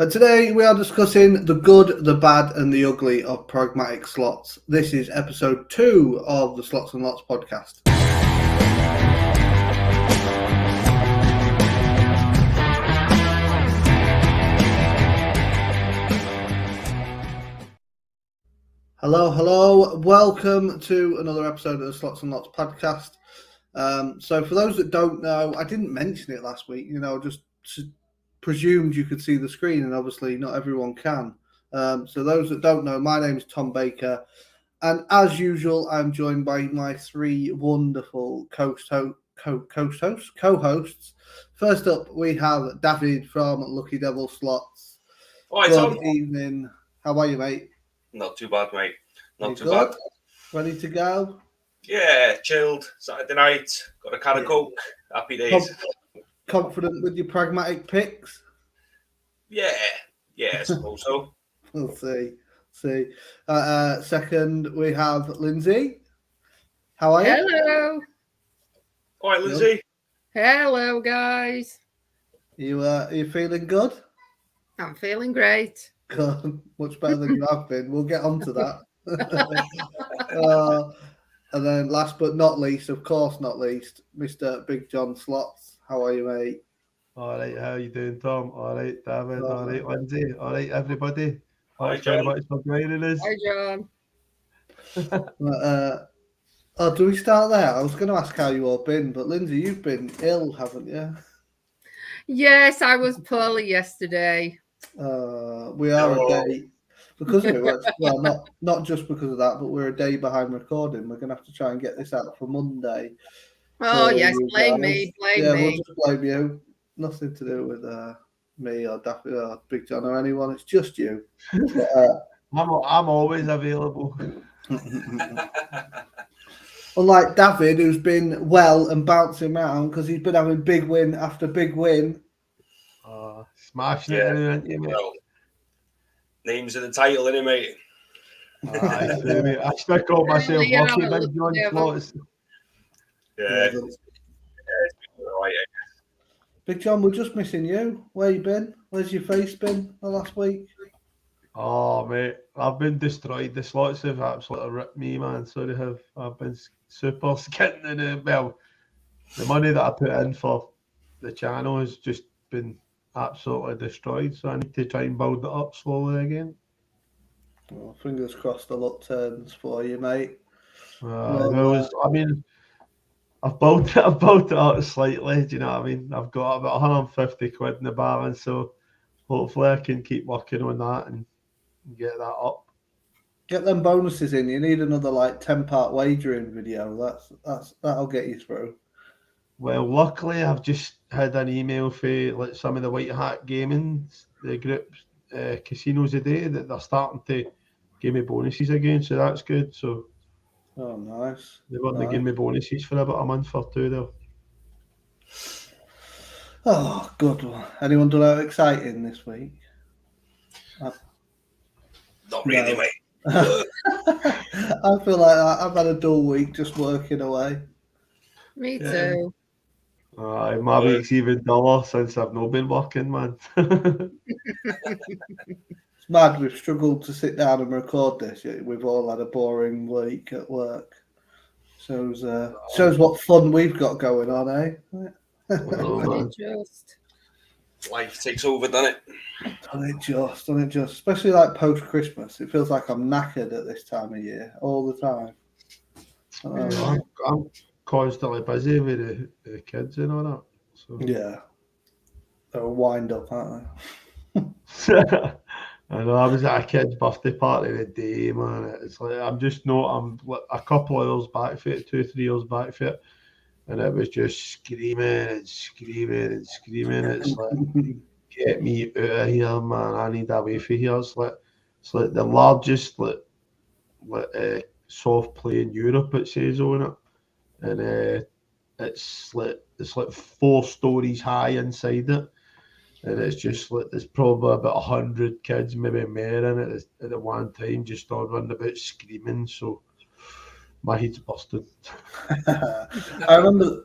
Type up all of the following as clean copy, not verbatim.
And today we are discussing the good, the bad, and the ugly of Pragmatic Slots. This is episode 2 of the Slots and Lots podcast. Hello. Welcome to another episode of the Slots and Lots podcast. So for those that don't know, I didn't mention it last week, just presumed you could see the screen, and obviously not everyone can. So those that don't know, my name is Tom Baker, and as usual, I'm joined by my three wonderful co-hosts. First up, we have David from Lucky Devil Slots. Hi, Good Tom. evening. How are you, mate? Not too bad, mate. Not too good? bad. Ready to go? Yeah, chilled. Saturday night. Got a can of Coke. Happy days. Confident with your pragmatic picks? Yeah, I suppose so. We'll see. Second, we have Lindsay. How are you? Hello. All right, Lindsay. Hello, guys. You feeling good? I'm feeling great. Good. Much better than you have been. We'll get on to that. And then last but not least, of course not least, Mr. Big John Slots. How are you, mate? All right, how you doing, Tom? All right, David. All right, Lindsay. All right, everybody. Hi, Thanks very much for joining us. Hi, John. Do we start there? I was going to ask how you all been, but Lindsay, you've been ill, haven't you? Yes, I was poorly yesterday. We are a day because of it. Well, not just because of that, but we're a day behind recording. We're going to have to try and get this out for Monday. Oh, yes, blame me. We'll just blame you. Nothing to do with me or Daffy or Big John or anyone. It's just you. I'm always available. Unlike David, who's been well and bouncing around because he's been having big win after big win. Smashing it, isn't you, mate? Well, names in the title, innit, mate? Mate. I still call myself Lucky Big John Slots. Yeah. It's been all right, Big John, we're just missing you. Where you been? Where's your face been the last week? Oh, mate, I've been destroyed. The slots have absolutely ripped me, man. So they have. I've been super skint in well, the money that I put in for the channel has just been absolutely destroyed. So I need to try and build it up slowly again. Well, fingers crossed the luck turns for you, mate. I've built it up slightly. Do you know what I mean? I've got about 150 quid in the balance, so hopefully I can keep working on that and get that up. Get them bonuses in. You need another 10-part wagering video. That'll get you through. Well, luckily I've just had an email for some of the White Hat Gaming, the group casinos today, that they're starting to give me bonuses again. So that's good. So. Oh, nice. They weren't giving me bonuses for about a month or two there. Oh, good one. Anyone done out exciting this week? Not really, mate. I feel like I've had a dull week just working away. Me too. My week's even duller since I've not been working, man. It's mad. We've struggled to sit down and record this. We've all had a boring week at work. Shows what fun we've got going on, eh? Just. Life takes over, doesn't it? Don't it just? Especially post-Christmas. It feels like I'm knackered at this time of year all the time. I'm constantly busy with the kids and all that. So. Yeah. They're wind up, aren't they? I know, I was at a kid's birthday party today, man. It's like I'm a couple of years back for it, 2-3 years back for it, and it was just screaming and screaming and screaming. It's like, get me out of here, man. I need away from here. It's like the largest soft play in Europe, it says on it, and it's like 4 stories high inside it. And it's just there's probably about 100 kids, maybe more in it at one time, just all running about screaming. So My head's busted. I remember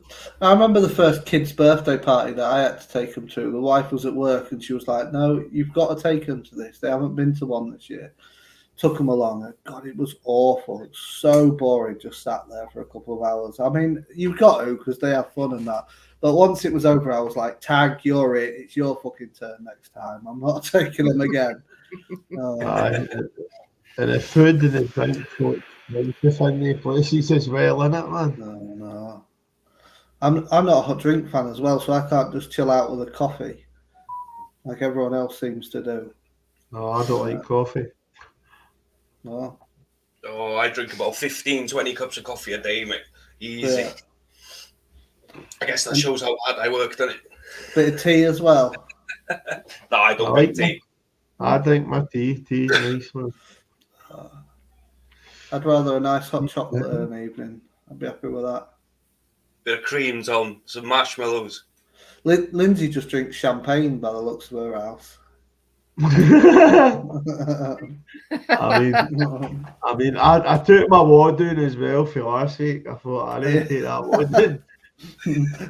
the first kid's birthday party that I had to take them to. The wife was at work and she was like, "No, you've got to take them to this. They haven't been to one this year." Took them along, and God, it was awful. It was so boring. Just sat there for a couple of hours. I mean, you've got to because they have fun and that. But once it was over, I was like, "Tag, you're it. It's your fucking turn next time. I'm not taking them again." And the food and the drink so expensive in the places as well, innit, man? No. I'm not a hot drink fan as well, so I can't just chill out with a coffee like everyone else seems to do. No, I don't like coffee. No. Oh, I drink about 15, 20 cups of coffee a day, mate. Easy. Yeah. I guess that shows how hard I work, doesn't it? Bit of tea as well. No, I don't drink tea. I drink my tea. Tea's nice, man. I'd rather a nice hot chocolate in an evening. I'd be happy with that. Bit of creams on, some marshmallows. Lindsay just drinks champagne by the looks of her house. I mean, I took my wad down as well for last week. I thought I need to take that wad in.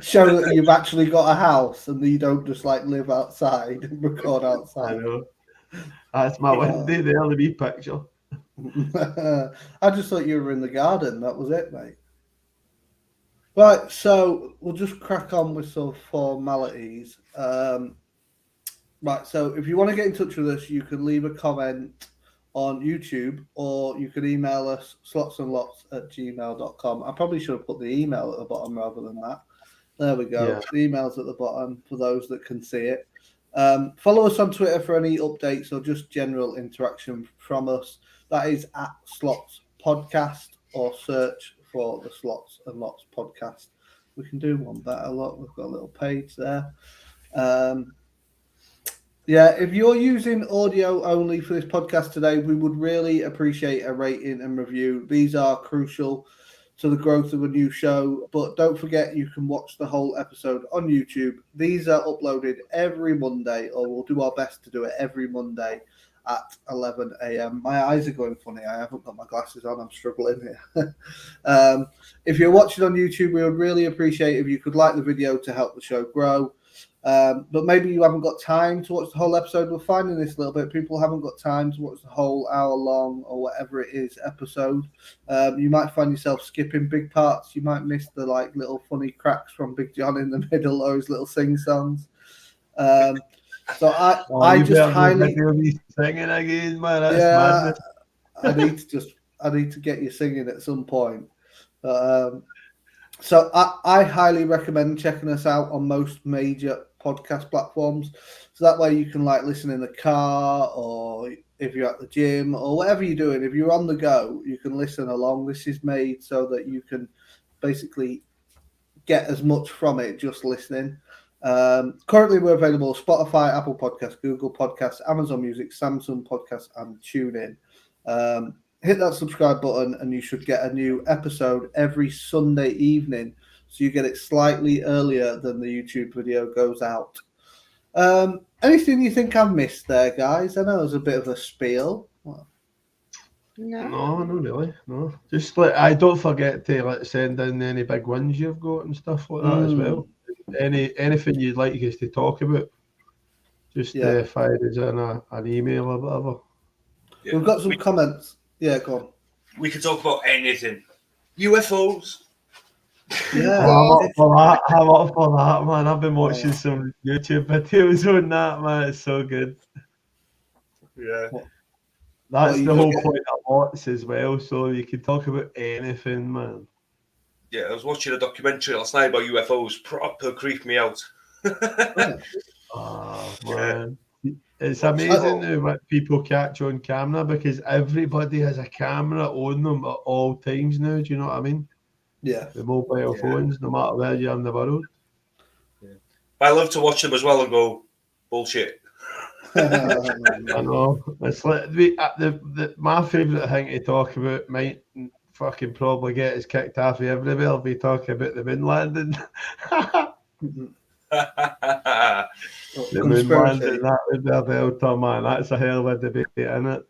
Show that you've actually got a house and that you don't just like live outside and record outside. I know. That's my window there, the wee picture. I just thought you were in the garden. That was it, mate. Right, so we'll just crack on with some formalities. Right, so if you want to get in touch with us, you can leave a comment on YouTube or you can email us slotsandlots@gmail.com. I probably should have put the email at the bottom rather than that. There we go. Yeah. The email's at the bottom for those that can see it. Follow us on Twitter for any updates or just general interaction from us. That is at Slots Podcast or search for the Slots and Lots Podcast. We can do one better. Look, we've got a little page there. Yeah, if you're using audio only for this podcast today, we would really appreciate a rating and review. These are crucial to the growth of a new show, but don't forget you can watch the whole episode on YouTube. These are uploaded every Monday, or we'll do our best to do it every Monday at 11 a.m. My eyes are going funny. I haven't got my glasses on. I'm struggling here. If you're watching on YouTube, we would really appreciate if you could like the video to help the show grow. But maybe you haven't got time to watch the whole episode. We're finding this a little bit. People haven't got time to watch the whole hour-long or whatever it is episode. You might find yourself skipping big parts. You might miss the like little funny cracks from Big John in the middle or his little sing-songs. So I just highly singing again, man. That's madness. I need to get you singing at some point. So I highly recommend checking us out on most major podcast platforms. So that way you can like listen in the car or if you're at the gym or whatever you're doing. If you're on the go, you can listen along. This is made so that you can basically get as much from it just listening. Currently we're available Spotify, Apple Podcasts, Google Podcasts, Amazon Music, Samsung Podcasts, and TuneIn. Hit that subscribe button and you should get a new episode every Sunday evening. So you get it slightly earlier than the YouTube video goes out. Anything you think I've missed there, guys? I know there's a bit of a spiel. No, not really. No, just like I don't forget to like send in any big wins you've got and stuff like that as well. Anything you'd like us to talk about, just fire us in an email or whatever. Yeah. We've got some comments. Yeah, go on. We could talk about anything. UFOs. Yeah. I'm up for that, man. I've been watching some YouTube videos on that, man. It's so good. Yeah. That's the whole point of lots as well. So you can talk about anything, man. Yeah, I was watching a documentary last night about UFOs. Proper creeped me out. Oh, man. It's amazing what people catch on camera because everybody has a camera on them at all times now. Do you know what I mean? Yeah. The mobile phones, no matter where you're in the world. Yeah. I love to watch them as well and go, bullshit. I know. It's like my favourite thing to talk about might fucking probably get us kicked off of everywhere if we talk about the moon landing. The moon landing, that would be a belter, man. That's a hell of a debate, isn't it?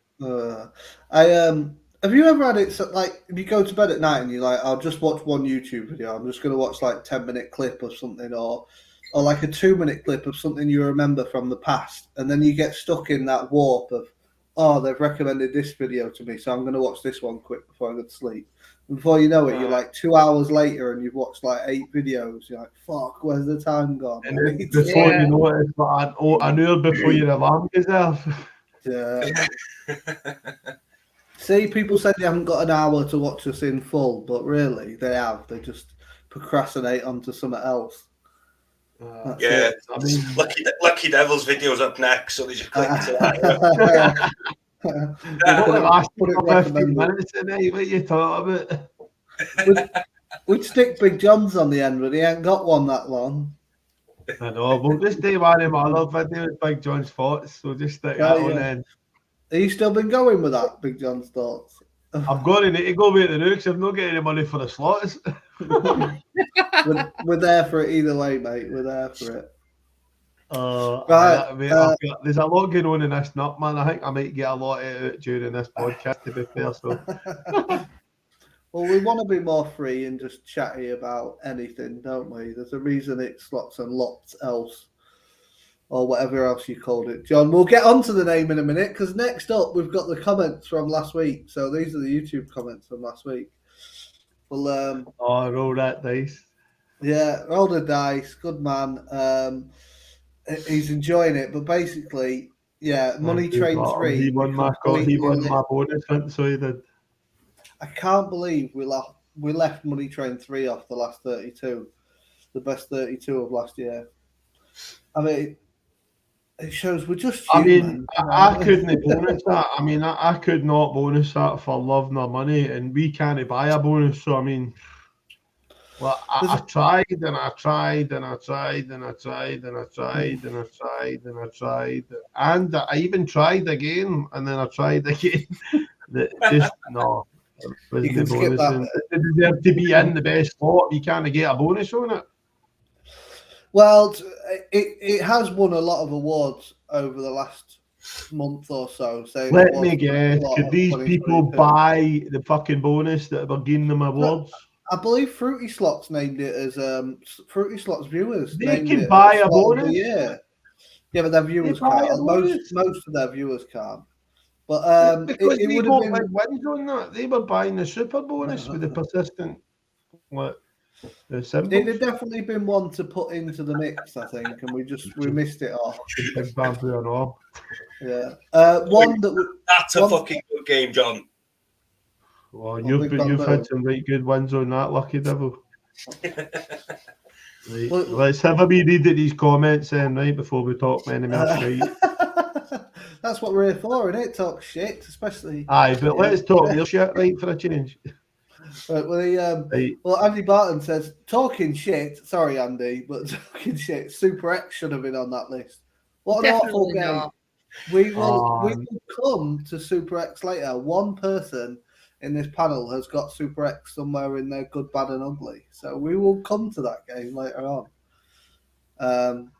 I Have you ever had it so, like if you go to bed at night and you're like, I'll just watch one YouTube video. I'm just going to watch like 10-minute clip of something, or like a 2-minute clip of something you remember from the past, and then you get stuck in that warp of, oh, they've recommended this video to me, so I'm going to watch this one quick before I go to sleep. And before you know it, you're like 2 hours later and you've watched like 8 videos. You're like, fuck, where's the time gone? And then before you know it, it's like an hour before your alarm goes off. Yeah. See, people said they haven't got an hour to watch us in full, but really, they have. They just procrastinate onto something else. Yeah, I mean, Lucky Devil's video's up next, so they just click to that. Put it 15 minutes a night. What are you talking about? We'd stick Big John's on the end, but he ain't got one that long. I know. We'll just do one of my other videos, Big John's thoughts. We'll just stick that on in. Have you still been going with that, Big John's thoughts? I'm going to go with the Nooks. I'm not getting any money for the slots. We're there for it either way, mate. We're there for it. Right. There's a lot going on in this nut, man. I think I might get a lot out of it during this podcast, to be fair. So. Well, we want to be more free and just chatty about anything, don't we? There's a reason it's Slots and Lots else, or whatever else you called it. John, we'll get onto the name in a minute, because next up we've got the comments from last week. So these are the YouTube comments from last week. Well, roll that dice. Yeah, roll the dice. Good man. He's enjoying it, but basically, yeah, Money Train 3. He won my bonus hunt, so he did. I can't believe we left Money Train 3 off the last 32, the best 32 of last year. I mean, it shows we're just human. I mean, I couldn't bonus that. I mean, I could not bonus that for love nor money, and we can't buy a bonus. So I mean, well, I tried and I tried and I tried and I tried and I tried and I tried and I tried, and I even tried again, and then I tried again. Just no. You can skip that. It deserves to be in the best slot. You can't get a bonus on it. Well, it has won a lot of awards over the last month or so. Let me guess, could these people buy the fucking bonus that were giving them awards? I believe Fruity Slots named it as Fruity Slots viewers. They can buy a bonus. Yeah, but their viewers can't. Most of their viewers can't. But because it would have been wins on that. They were buying the super bonus with the persistent. The symbols. It had definitely been one to put into the mix, I think, and we missed it off. Big bamboo and all. Yeah, that's a fucking good game, John. Well, you've had some right good ones on that, Lucky Devil. Right. Let's have a wee read at these comments then, right, before we talk many more shit. That's what we're here for, isn't it? Talk shit, especially. Aye, but let's talk real shit, right, for a change. Right, well, Andy Barton says, talking shit. Sorry, Andy, but talking shit. Super X should have been on that list. What an awful game. Not. We will come to Super X later. One person in this panel has got Super X somewhere in their good, bad, and ugly. So we will come to that game later on.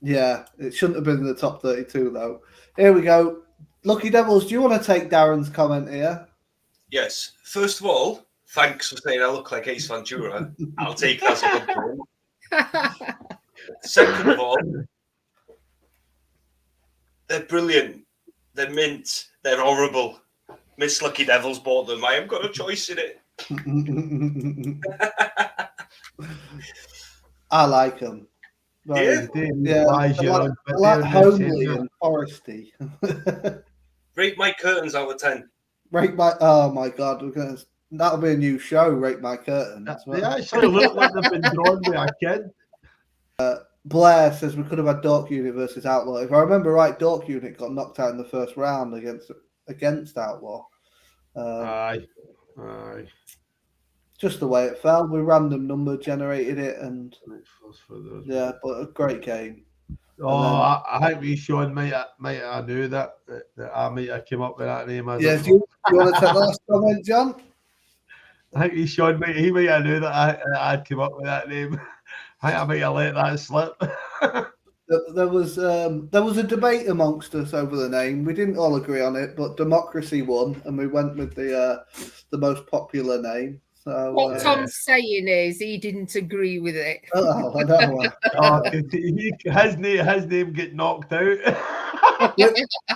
Yeah, it shouldn't have been in the top 32, though. Here we go. Lucky Devils, do you want to take Darren's comment here? Yes. First of all, thanks for saying I look like Ace Ventura. I'll take that as a compliment. Second of all, they're brilliant. They're mint. They're horrible. Miss Lucky Devils bought them. I haven't got a choice in it. I like them. Yeah. I like homely and foresty. Rate my curtains out of 10. Oh my God, that'll be a new show. Rate my curtains. They actually look like they've been drawn by a kid. Blair says we could have had Dork Unit versus Outlaw. If I remember right, Dork Unit got knocked out in the first round against Outlaw. Aye. Just the way it fell. We random number generated it, and yeah, but a great game. I think we Sean might have knew that I might have came up with that name. Yeah, do you want to take the last comment, John? I think Sean might have knew that I'd come up with that name. I think I might have let that slip. There was a debate amongst us over the name. We didn't all agree on it, but democracy won, and we went with the most popular name. So What Tom's saying is he didn't agree with it. I know. His name get knocked out. Yeah.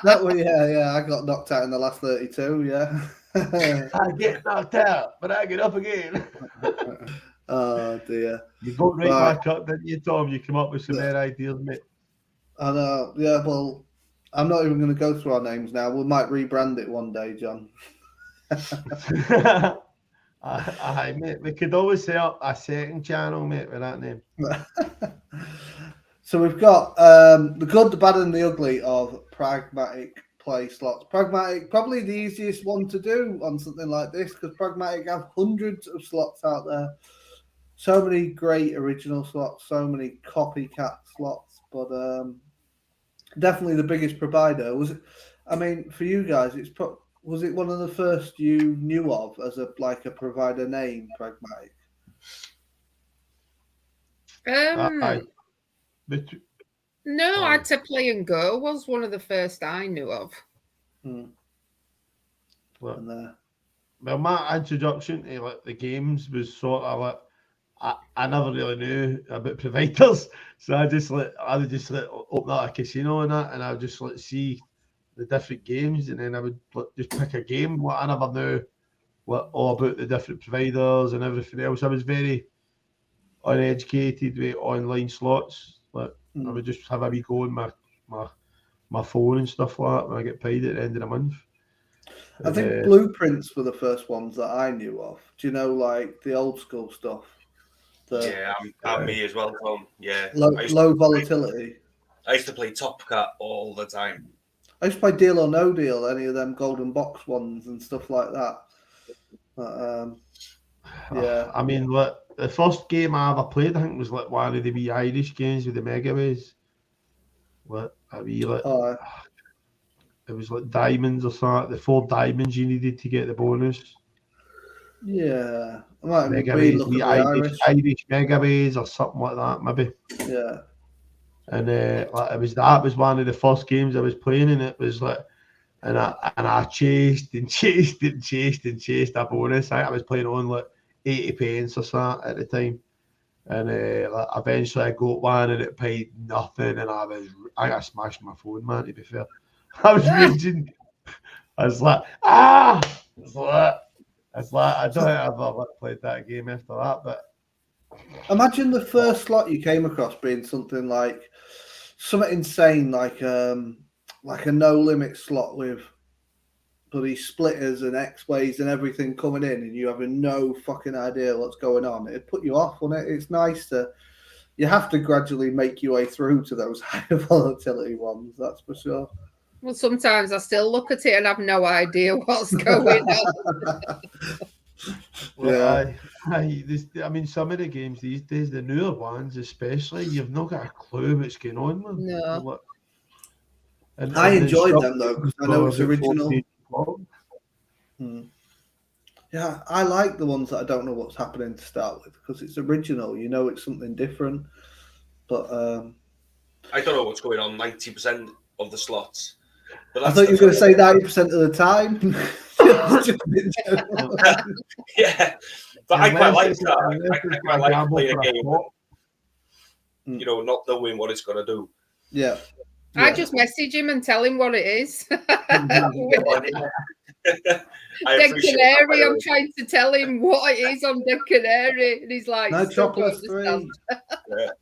I got knocked out in the last 32. Yeah. I get knocked out, but I get up again. Oh dear. You go right back up, didn't you, Tom? You come up with some better ideas, mate. I know. Yeah. Well, I'm not even going to go through our names now. We might rebrand it one day, John. Aye, mate. We could always set up a second channel, mate, with that name. So we've got the good, the bad, and the ugly of Pragmatic Play Slots. Pragmatic, probably the easiest one to do on something like this, because Pragmatic have hundreds of slots out there. So many great original slots, so many copycat slots, but definitely the biggest provider. Was it? I mean, for you guys, was it one of the first you knew of as a provider name, Pragmatic? No, I'd say Play and Go was one of the first I knew of. Well, my introduction to the games was sort of I never really knew about providers, so I would just open up a casino and that, and I would just see the different games, and then I would just pick a game. I never knew all about the different providers and everything else. I was very uneducated with online slots. I would just have a wee go on my phone and stuff like that when I get paid at the end of the month. I think blueprints were the first ones that I knew of. Do you know, like the old school stuff? I'm me as well, Tom. Yeah. Low volatility. I used to play Top Cat all the time. I used to play Deal or No Deal, any of them golden box ones and stuff like that. But, yeah. I mean, the first game I ever played, I think, was one of the wee Irish games with the Megaways. It was like diamonds or something. The 4 diamonds you needed to get the bonus. Yeah, I might be looking at Irish Megaways or something like that, maybe. Yeah. And that was one of the first games I was playing, and it was and I chased a bonus. I was playing on 80 pence or something at the time, and eventually I got one and it paid nothing, and I got smashed my phone, man. To be fair, I was raging. I was like, I don't think I've ever played that game after that. But imagine the first slot you came across being something insane, like a no limit slot with bloody splitters and X-ways and everything coming in, and you having no fucking idea what's going on. It'd put you off, wouldn't it? It's nice you have to gradually make your way through to those higher volatility ones, that's for sure. Well, sometimes I still look at it and have no idea what's going on. I mean, some of the games these days, the newer ones especially, you've not got a clue what's going on, man. No. I enjoyed them though, because I know it's original. Yeah, I like the ones that I don't know what's happening to start with, because it's original. You know, it's something different. But I don't know what's going on 90% of the slots. But I thought you were going to say 90% of the time. Yeah, but I quite like that. I quite like playing a game, not knowing what it's going to do. Yeah. I just message him and tell him what it is. Dead Canary, I'm trying to tell him what it is on Dead Canary, and he's like, no chocolate 3. And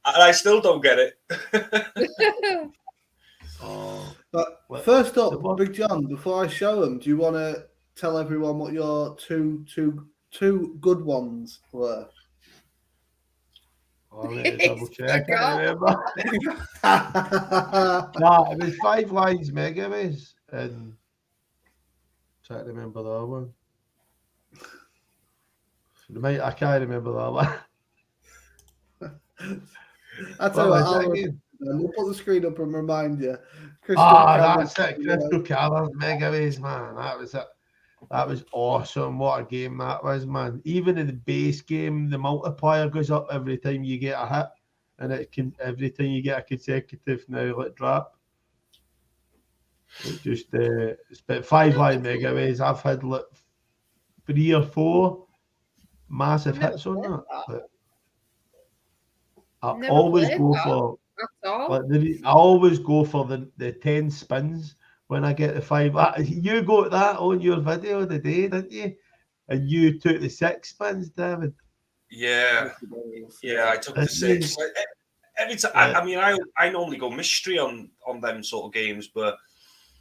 I still don't get it. But first up, Big John, before I show them, do you want to tell everyone what your two good ones were? I'll need to double check. I remember. Nah, it was 5 Lines Megaways, and trying to remember the other one. I can't remember the other one. I tell you what, we'll put the screen up and remind you. That's it. Crystal Cavers Megaways, man. That was awesome. What a game that was, man. Even in the base game, the multiplier goes up every time you get a hit. and it can every time you get a consecutive now like drop. It just it's about 5 live mega ways. I've had like 3 or 4 massive Never hits on played that. that. But I Never always played go that for at all. like I always go for the 10 spins when I get the 5. You got that on your video today, didn't you? And you took the 6 spins, David. Yeah, I took the Didn't 6. you? Like, every time, Like, I mean, I normally go mystery on them sort of games, but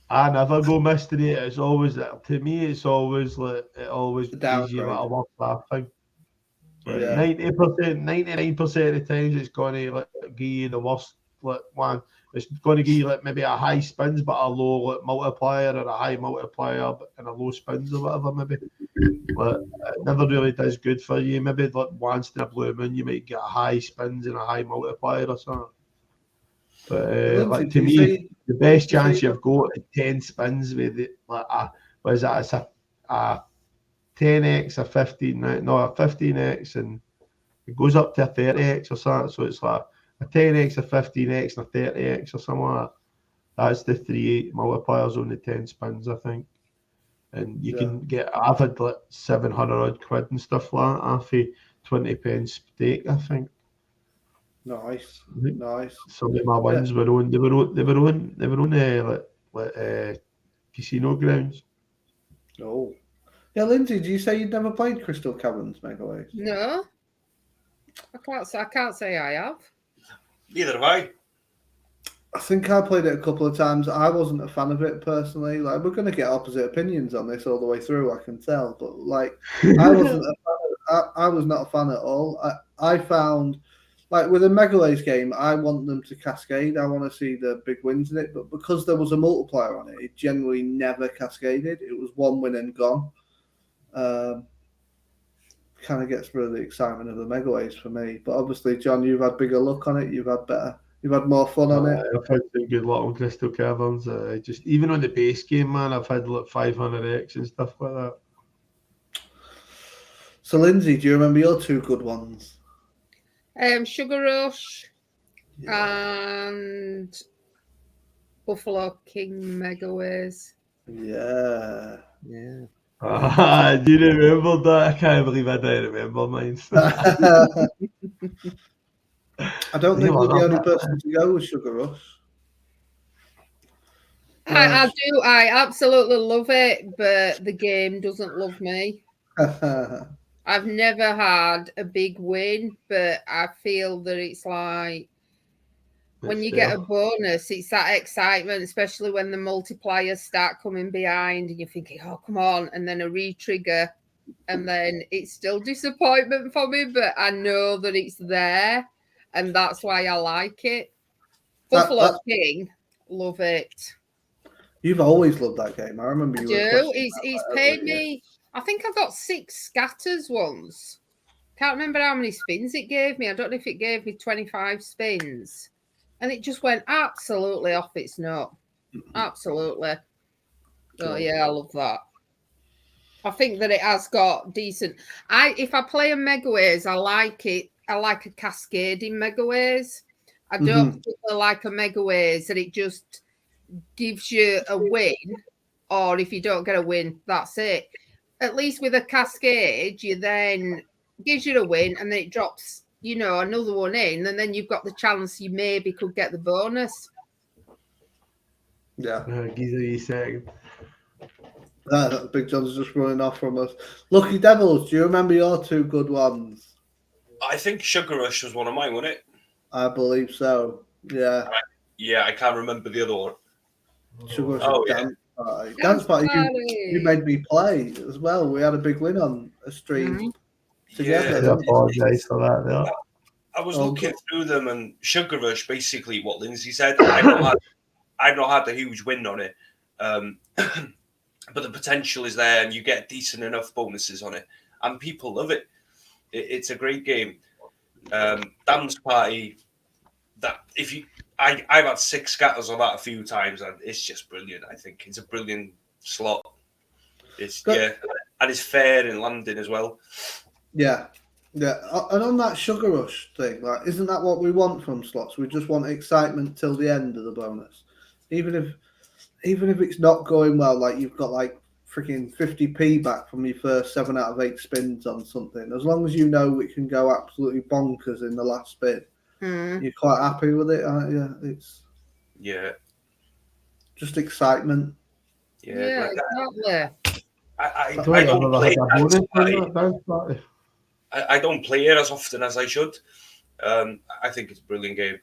I never go mystery. It's always to me. It's always like it always The gives you like a downgrade. worse laugh thing. Like Yeah. 90%, 99% of the times, it's going to like give you the worst like one. It's going to give you like maybe a high spins but a low like multiplier, or a high multiplier and a low spins or whatever. Maybe like it never really does good for you. Maybe like once in a blue moon you might get a high spins and a high multiplier or something. But Lindsay, like do to you me, say the best you say chance you've got is 10 spins with it. Like was that it's a 10x, a 15, no, a 15x, and it goes up to a 30x or something. So it's like a 10x, a 15x, and a 30x or something like that. That's the 3 multipliers on the 10 spins, I think. And you can get, I've had like 700 odd quid and stuff like that off a 20p stake, I think. Nice. Some of my wins were on, they were on casino grounds. Oh. Yeah, Lindsay, do you say you'd never played Crystal Caverns Mega Waves? No, I can't say I have. neither have I. I think I played it a couple of times. I wasn't a fan of it personally. Like, we're going to get opposite opinions on this all the way through, I can tell. But like, I wasn't a fan I was not a fan at all. I found, like, with a Mega Waves game, I want them to cascade. I want to see the big wins in it. But because there was a multiplier on it, it generally never cascaded. It was one win and gone. Kind of gets rid of the excitement of the Mega Waves for me. But obviously, John, you've had bigger luck on it. You've had more fun on it. I've had some good luck on Crystal Caverns. Just even on the base game, man, I've had like 500x and stuff like that. So, Lindsay, do you remember your 2 good ones? Sugar Rush and Buffalo King Mega Waves. Yeah. Do you remember that? I can't believe I don't remember mine. I don't think we're the only person to go with Sugar Rush. I do. I absolutely love it, but the game doesn't love me. I've never had a big win, but I feel that it's like when you get a bonus, it's that excitement, especially when the multipliers start coming behind and you're thinking, oh, come on, and then a re-trigger, and then it's still disappointment for me, but I know that it's there, and that's why I like it. Buffalo King, love it. You've always loved that game. I remember you. He's paid me. I think I got 6 scatters once. Can't remember how many spins it gave me. I don't know if it gave me 25 spins. And it just went absolutely off its nut. Absolutely. Oh, yeah, I love that. I think that it has got decent. If I play a Mega Waves, I like it. I like a cascading Mega Waves. I don't particularly like a Mega Waves that it just gives you a win, or if you don't get a win, that's it. At least with a cascade, you then gives you a win and then it drops, another one in, and then you've got the chance you maybe could get the bonus. Yeah. Giza, you second. Big John's just running off from us. Lucky Devils, do you remember your 2 good ones? I think Sugar Rush was one of mine, wasn't it? I believe so. Yeah. Yeah, I can't remember the other one. Sugar Rush Dance Party. Dance Party. You made me play as well. We had a big win on a stream together. Yeah. I apologise for that. Yeah. I was looking through them, and Sugar Rush, basically what Lindsay said. I've not had a huge win on it, but the potential is there, and you get decent enough bonuses on it, and people love it. It's a great game. Dance Party. I've had 6 scatters on that a few times, and it's just brilliant. I think it's a brilliant slot. And it's fair in landing as well. Yeah. Yeah, and on that sugar rush thing, like, isn't that what we want from slots? We just want excitement till the end of the bonus, even if it's not going well. Like you've got like freaking 50p back from your first 7 out of 8 spins on something. As long as you know it can go absolutely bonkers in the last spin, you're quite happy with it, aren't you? It's just excitement. Yeah, exactly. I don't play it. I don't play it as often as I should. I think it's a brilliant game.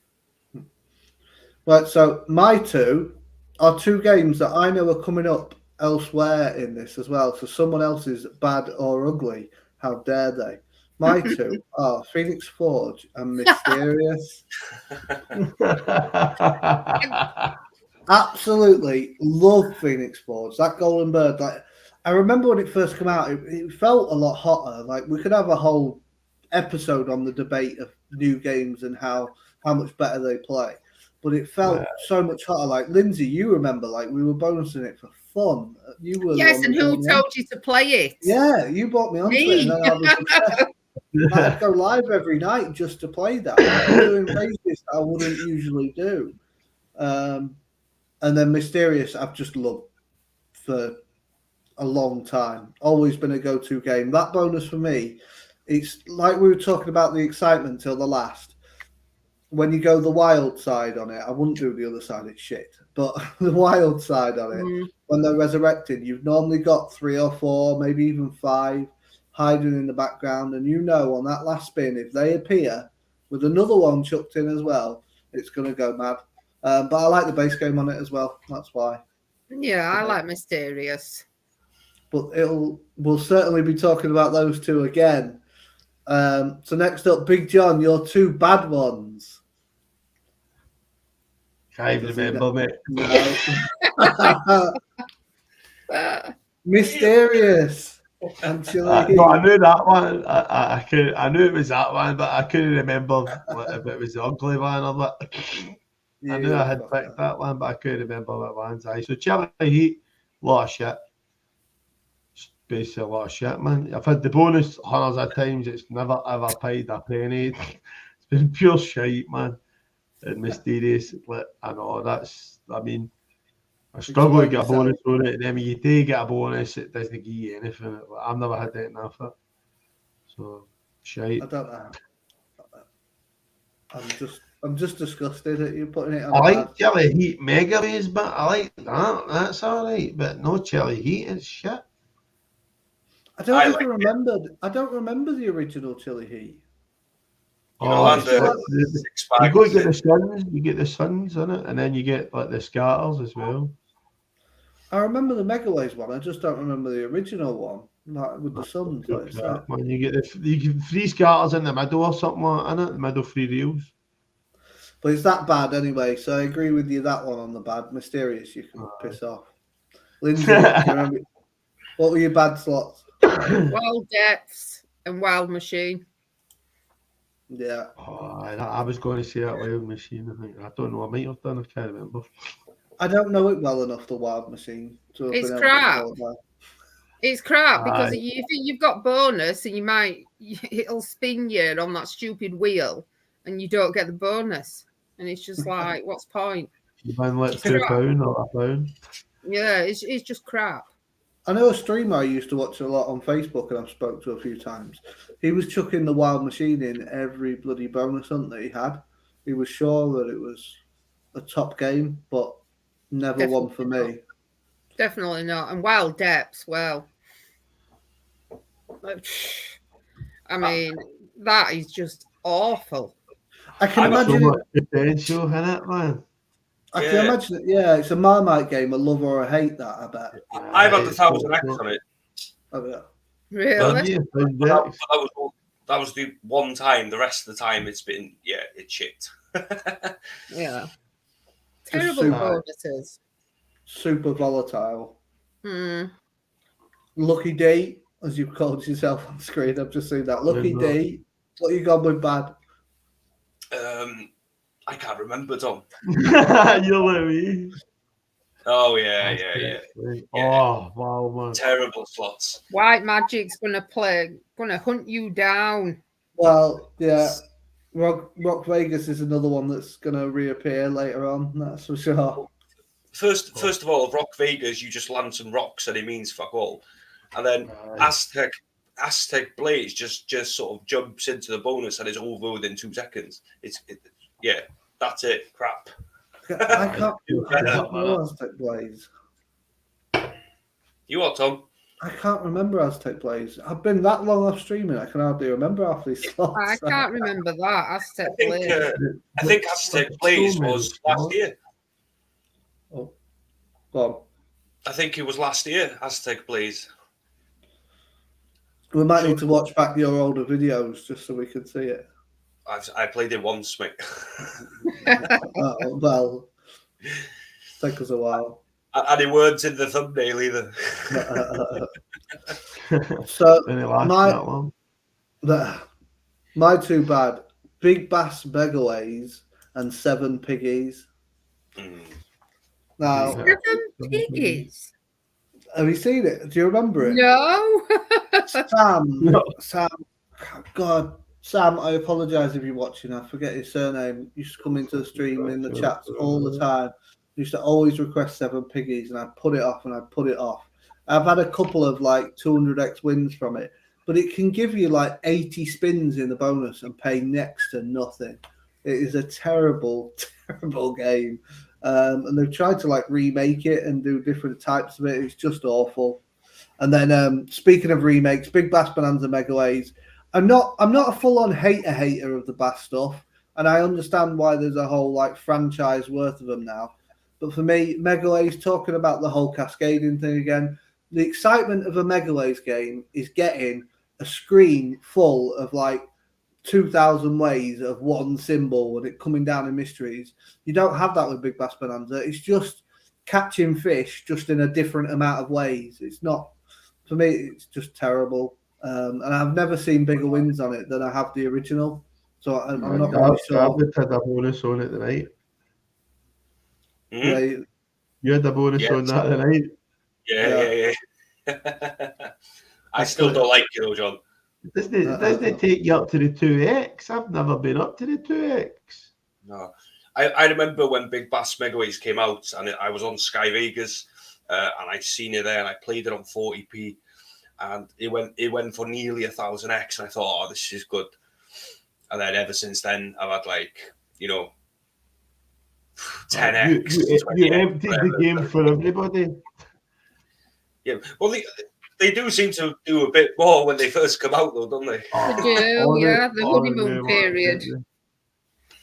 Right, so my two are two games that I know are coming up elsewhere in this as well. So someone else is bad or ugly. How dare they? My two are Phoenix Forge and Mysterious. Absolutely love Phoenix Forge. That Golden Bird, like I remember when it first came out, it felt a lot hotter. Like we could have a whole episode on the debate of new games and how much better they play. But it felt so much hotter. Like Lindsay, you remember, like we were bonusing it for fun. You were the one and who told you to play it? Yeah, you brought me onto it, and then I was obsessed. I'd go live every night just to play that. I'm doing races that I wouldn't usually do. And then Mysterious, I've just loved for a long time. Always been a go-to game. That bonus for me, it's like we were talking about the excitement till the last. When you go the wild side on it, I wouldn't do the other side, it's shit. But the wild side on it, when they're resurrected, you've normally got 3 or 4, maybe even 5 hiding in the background. And you know on that last spin, if they appear with another one chucked in as well, it's going to go mad. But I like the base game on it as well. That's why. Yeah, I like Mysterious. But we'll certainly be talking about those two again. So next up, Big John, your two bad ones. Can't remember, mate. No. Mysterious. And Chili. No, I knew that one. I knew it was that one, but I couldn't remember if it was the ugly one or not. I knew I had picked that one, but I couldn't remember what one's. So Chili Heat, a lot of shit. Basically a lot of shit, man. I've had the bonus hundreds of times. It's never ever paid a penny. It's been pure shite, man. And Mysterious, I know I mean, I struggle to get a bonus on it, and then when you do get a bonus, it doesn't give you anything. I've never had anything off it. So shite. I don't know. I'm just disgusted at you putting it on. I like Chili Heat Mega Rays, but I like that. That's alright, but no Chili Heat, it's shit. I don't remember the original Chili Heat. You go to get the Suns, you get the Suns in it, and then you get like the Scatters as well. I remember the Megaways one. I just don't remember the original one, like with the Suns. Man, you get 3 Scatters in the middle or something like that, in it, the middle 3 reels. But it's that bad anyway, so I agree with you. That one on the bad. Mysterious, you can piss off. Lindsay, remember, what were your bad slots? Wild Depths and Wild Machine. Yeah. I was going to say that Wild Machine. I don't know. I might have done. I can't remember. I don't know it well enough. The Wild Machine. It's crap. It's crap because you've got bonus and it'll spin you on that stupid wheel and you don't get the bonus. And it's just like, what's the point? You win like £2 or £1. Yeah, it's just crap. I know a streamer I used to watch a lot on Facebook and I've spoke to a few times. He was chucking the Wild Machine in every bloody bonus hunt that he had. He was sure that it was a top game, but never one for me. Definitely not. And Wild Depths, well, I mean, that is just awful. I can imagine so much potential in it, man. I can imagine it. Yeah, it's a Marmite game, a love or a hate. That I bet. I've had 1,000x on it. Oh yeah. Really? That was the one time. The rest of the time, it's been it's shit. Yeah. Terrible bonuses. Super volatile. Lucky D, as you've called yourself on screen. I've just seen that. Lucky D. What you got with bad? I can't remember, Tom. You're like me. Oh yeah. Oh wow, man. Terrible slots. White Magic's gonna hunt you down. Well, yeah. Rock Vegas is another one that's going to reappear later on. That's for sure. First of all, Rock Vegas, you just land some rocks and it means fuck all, and then Aztec Blaze just sort of jumps into the bonus and is over within 2 seconds. Yeah, that's it. Crap. I can't remember Aztec Blaze. You what, Tom? I can't remember Aztec Blaze. I've been that long off streaming, I can hardly remember half these slots. I can't remember that. Aztec Blaze. I think Aztec Blaze was last year. Oh, go on. I think it was last year, Aztec Blaze. We might need to watch back your older videos just so we can see it. I played it once, mate. Well, take us a while. And it weren't in the thumbnail either. So my my two bad: Big Bass Megaways and 7 Piggies. Now, 7 Piggies. Have you seen it? Do you remember it? No. Sam. God, Sam. I apologise if you're watching. I forget his surname. He used to come into the stream in the chats all the time. He used to always request 7 Piggies, and I'd put it off and I'd put it off. I've had a couple of like 200x wins from it, but it can give you like 80 spins in the bonus and pay next to nothing. It is a terrible, terrible game. And they've tried to like remake it and do different types of it. It's just awful. And then speaking of remakes, Big Bass Bonanza Megaways. I'm not a full-on hater of the Bass stuff, and I understand why there's a whole like franchise worth of them now. But for me, Megaways, talking about the whole cascading thing again, the excitement of a Megaways game is getting a screen full of like 2,000 ways of one symbol and it coming down in mysteries. You don't have that with Big Bass Bonanza. It's just catching fish just in a different amount of ways. It's not, for me, it's just terrible. And I've never seen bigger wins on it than I have the original. So I'm not really sure. I had a bonus on it tonight. Yeah, you had a bonus on that tonight. Yeah. I still don't like it though, John. Doesn't it take you up to the 2x? I've never been up to the 2x. No. I remember when Big Bass Megaways came out and I was on Sky Vegas and I seen it there and I played it on 40p and it went for nearly 1,000x and I thought, oh, this is good. And then ever since then, I've had like, 10x. You emptied the game for everybody. Yeah, well, they do seem to do a bit more when they first come out, though, don't they? They do, yeah. The honeymoon period.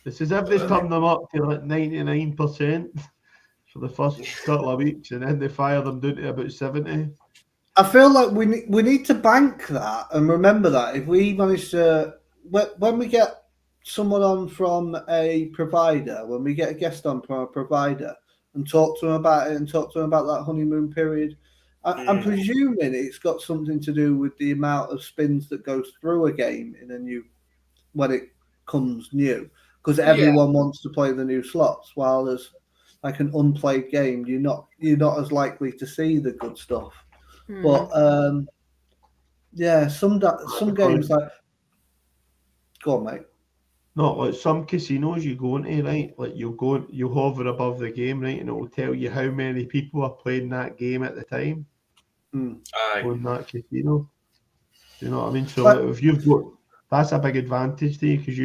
It's as if they turn them up to like 99% for the first couple of weeks, and then they fire them down to about 70. I feel like we need to bank that and remember that if we manage to, when we get someone on from a provider, when we get a guest on from a provider and talk to them about it and talk to them about that honeymoon period, I'm presuming it's got something to do with the amount of spins that goes through a game when it comes new, because everyone wants to play the new slots, while there's like an unplayed game, you're not as likely to see the good stuff. But some games like, go on, mate. No, like some casinos you go into, right? Like you hover above the game, right, and it will tell you how many people are playing that game at the time on that casino. Do you know what I mean? So if you've got, that's a big advantage to you because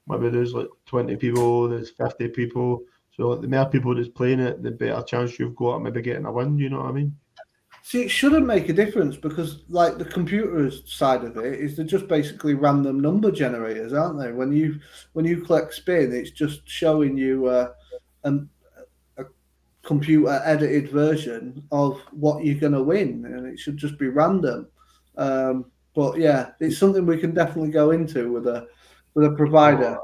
maybe there's like 20 people, there's 50 people. So like, the more people that's playing it, the better chance you've got at maybe getting a win. You know what I mean? See, it shouldn't make a difference because, like, the computer's side of it is they're just basically random number generators, aren't they? When you click spin, it's just showing you a computer edited version of what you're going to win, and it should just be random. But yeah, it's something we can definitely go into with a provider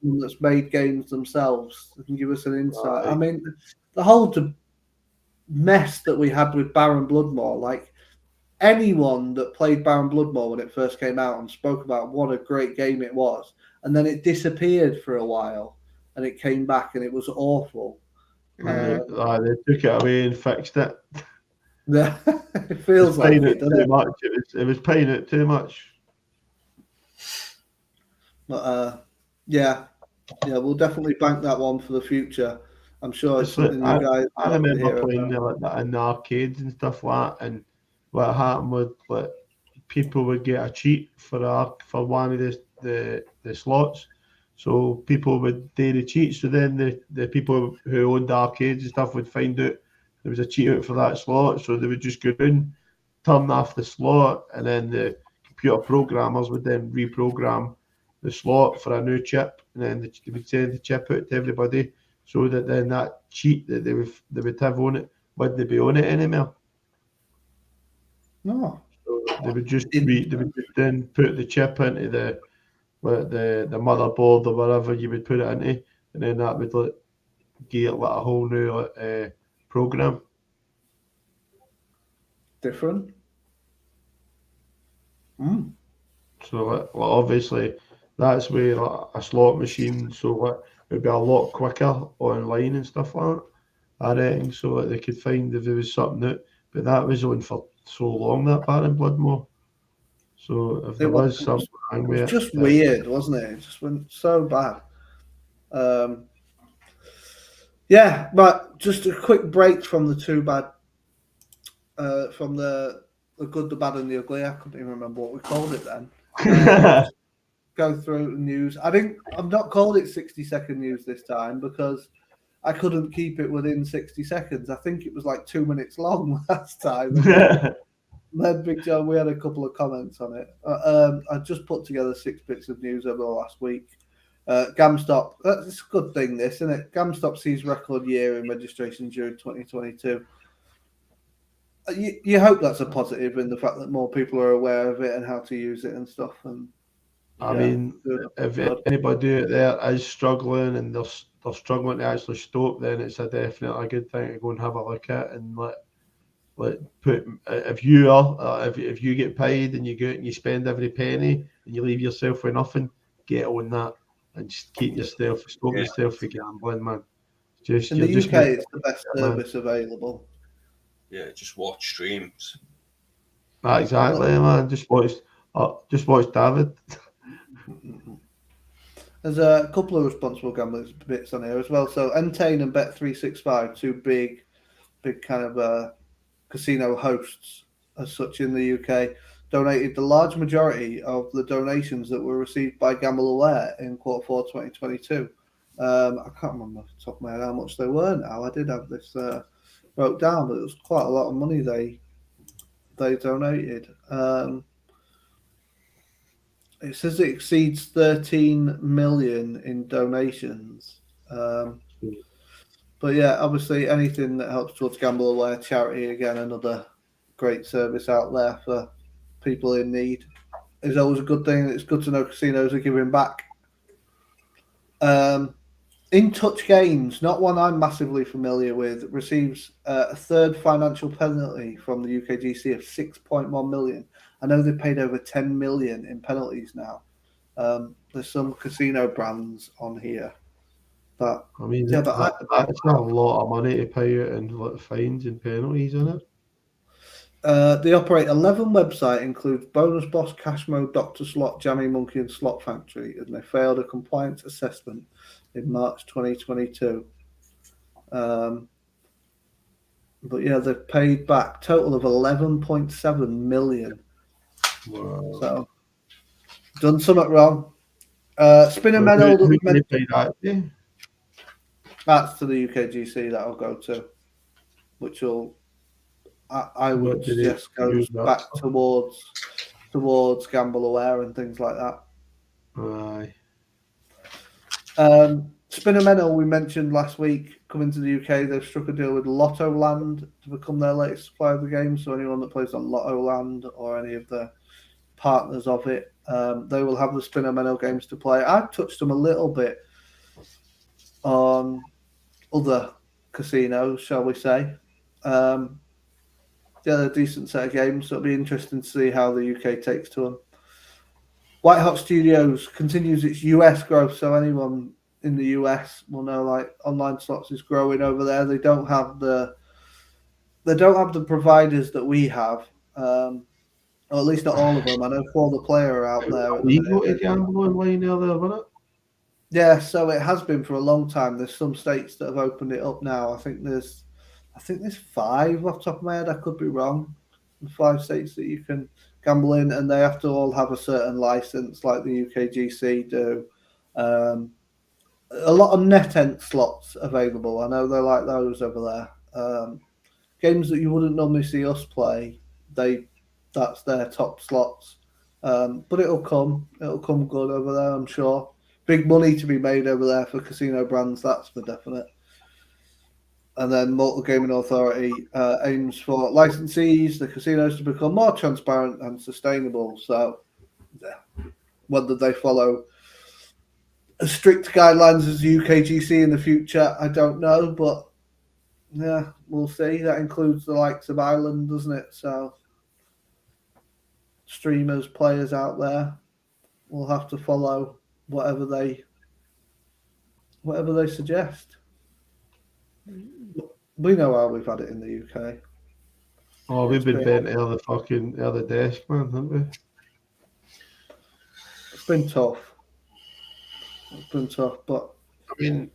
that's made games themselves. They can give us an insight. I mean, the whole mess that we had with Baron Bloodmore, like anyone that played Baron Bloodmore when it first came out and spoke about what a great game it was, and then it disappeared for a while and it came back and it was awful. They took it away and fixed it. It feels like it, doesn't it? It was paying it too much. But yeah, we'll definitely bank that one for the future. I'm sure it's It's like, something you guys I like to remember hear playing about. there like that in the arcades and stuff like that, and what happened was like people would get a cheat for one of the slots. So people would do the cheat. So then the people who owned the arcades and stuff would find out there was a cheat out for that slot. So they would just go in, turn off the slot, and then the computer programmers would then reprogram the slot for a new chip, and then they would send the chip out to everybody, so that then that cheat that they would have on it wouldn't be on it anymore. No, So they would just they interesting. would just then put the chip into the motherboard or wherever you would put it into, and then that would like get like a whole new program. Different. Mm. So like obviously that's where like, a slot machine so like it would be a lot quicker online and stuff like that. I reckon so that they could find if there was something out, but that was on for so long that Baron Bloodmore. So if It there was, was something wrong it was with it, just weird, wasn't it? It just went so bad. Yeah, but just a quick break from the two bad, from the good, the bad, and the ugly. I couldn't even remember what we called it then. Just go through the news. I've not called it 60-second news this time because I couldn't keep it within 60 seconds. I think it was like 2 minutes long last time. And then Big John, we had a couple of comments on it. I just put together 6 bits of news over the last week. GamStop, that's a good thing, this, isn't it? GamStop sees record year in registration during 2022. You hope that's a positive in the fact that more people are aware of it and how to use it and stuff. And I yeah, mean, good. if anybody out there is struggling and they're struggling to actually stop, then it's definitely a good thing to go and have a look at and let put if you are if you get paid and you go out and you spend every penny and you leave yourself with nothing, get on that and just keep yourself stop Yeah. yourself from gambling, man. Just In you're the just UK, making it's the best it, man. service available. Yeah, just watch streams. Exactly, man. Just watch David. There's a couple of responsible gambling bits on here as well. So Entain and Bet365, two big kind of casino hosts as such in the UK, donated the large majority of the donations that were received by Gamble Aware in Q4 2022. I can't remember off the top of my head how much they were now. I did have this wrote down, but it was quite a lot of money they donated. It says it exceeds 13 million in donations. But yeah, obviously anything that helps towards Gamble Aware charity, again, another great service out there for people in need, is always a good thing. It's good to know casinos are giving back. In Touch Games, not one I'm massively familiar with, receives a third financial penalty from the UKGC of 6.1 million. I know they paid over 10 million in penalties now. There's some casino brands on here. But I mean, yeah, but that's a lot of money to pay out in like, fines and penalties, isn't it? they operate 11 website, includes Bonus Boss, Cash Mode, Dr. Slot, Jammy Monkey, and Slot Factory, and they failed a compliance assessment in March 2022. But yeah, they've paid back total of 11.7 million. Wow. So done something wrong. Spinner Who medal that who we can they meant, pay that to? that's to the UKGC that'll go to, which will I would What do they suggest use goes that back towards Gamble Aware and things like that. for? Aye. Spinner Medal, we mentioned last week, coming to the UK, they've struck a deal with Lotto Land to become their latest supplier of the game. So anyone that plays on Lotto Land or any of the partners of it, they will have the Spinner Medal games to play. I've touched them a little bit on other casinos, shall we say. Yeah, they're a decent set of games, so it'll be interesting to see how the UK takes to them. White Hot Studios continues its US growth, so anyone in the US will know like online slots is growing over there. They don't have the providers that we have, Or at least not all of them. I know 4 the player are out there at the You go to minute. gamble online there, wasn't it? Yeah, so it has been for a long time. There's some states that have opened it up now. I think there's 5 off the top of my head. I could be wrong. 5 states that you can gamble in, and they have to all have a certain license, like the UKGC do. A lot of net slots available. I know they like those over there. Games that you wouldn't normally see us play, that's their top slots. But it'll come good over there, I'm sure. Big money to be made over there for casino brands, that's for definite. And then Malta Gaming Authority aims for licensees, the casinos to become more transparent and sustainable. So, yeah, whether they follow as strict guidelines as the UKGC in the future, I don't know, but yeah, we'll see. That includes the likes of Ireland, doesn't it? So, streamers, players out there will have to follow whatever they suggest. We know how we've had it in the UK. Oh, we've been bent out of the desk, man, haven't we? It's been tough. But I mean,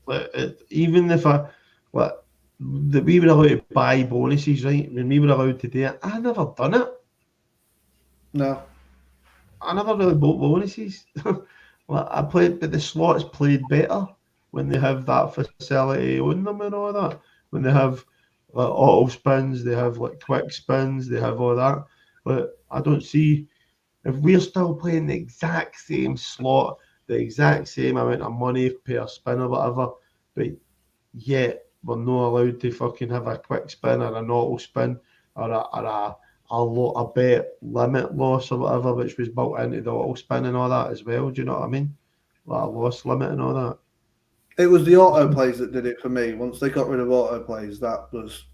even if we were allowed to buy bonuses, right? When we were allowed to do it, I never done it. No. I never really bought bonuses. I played, but the slots played better when they have that facility on them and all that. When they have auto spins, they have like quick spins, they have all that. But I don't see if we're still playing the exact same slot, the exact same amount of money per spin or whatever, but yet we're not allowed to fucking have a quick spin or an auto spin or a bet limit loss or whatever, which was built into the auto spin and all that as well. Do you know what I mean? Like a loss limit and all that. It was the auto plays that did it for me. Once they got rid of auto plays, that was